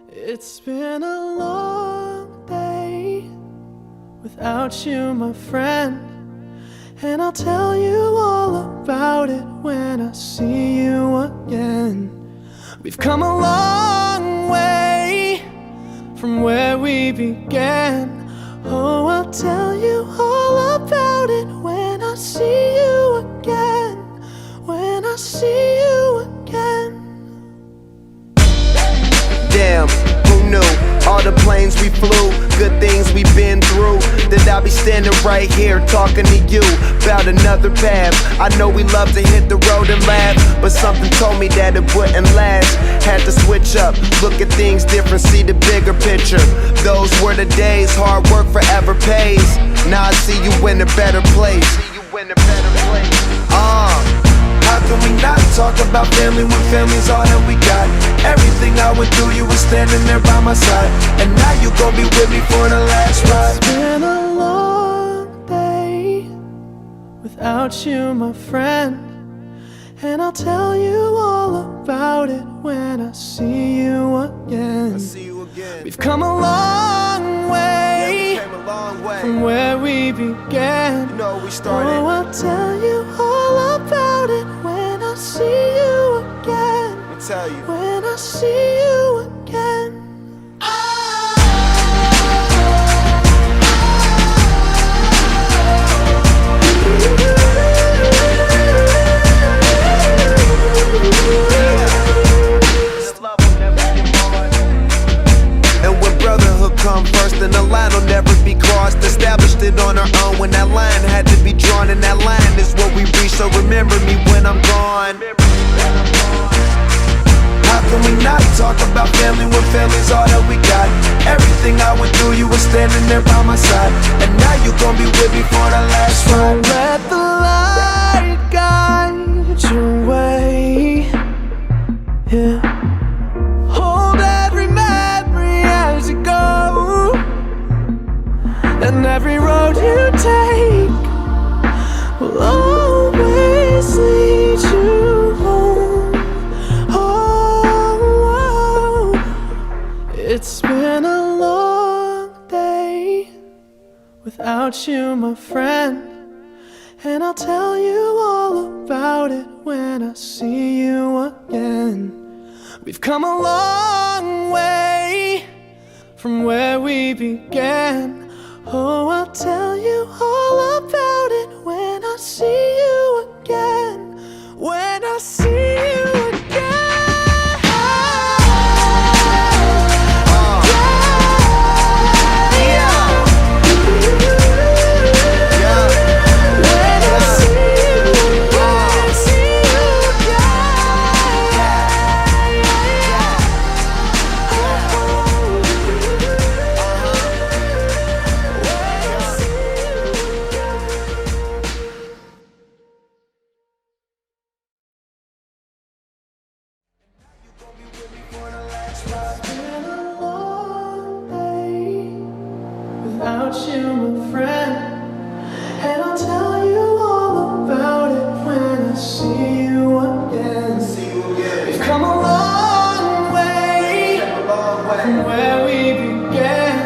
It's been a long day without you, my friend, and I'll tell you all about it when I see you again. We've come a long way from where we began. Oh, I'll tell you all about it when I see you again. When I see you again. Damn, who knew? All the planes we flew, good things we've been through. That I'll be standing right here talking to you about another path. I know we love to hit the road and laugh, but something told me that it wouldn't last. Had to switch up, look at things different, see the bigger picture. Those were the days, hard work forever pays. Now I see you in a better place. How can we not talk about family when family's all that we got? Everything I went through, you were standing there by my side, and now you gon' be with me for the last ride. It's been a long day without you, my friend, and I'll tell you all about it when I see you again. We've come a long way, from where we began. You know we started. Oh, I'll tell you all about it when I see you again. Let me tell you. When I see you again. And when brotherhood come first, then the line will never be crossed. Established it on our own when that line had to be drawn, and that line is what we reach. So remember me when I'm gone. How can we not talk about family when family's all that we got? Everything I went through, you were standing there by my side, and now you gon' be with me for the last ride. Don't let the light guide your way. Yeah. Hold every memory as you go, and every road you take will always lead you home. Oh, it's been a long day without you, my friend, and I'll tell you all about it when I see you again. We've come a long way from where we began. Oh, I'll tell you all about it when I see you again. When I see you again. Without you, my friend, and I'll tell you all about it when I see you again. We've come a long way from where we began.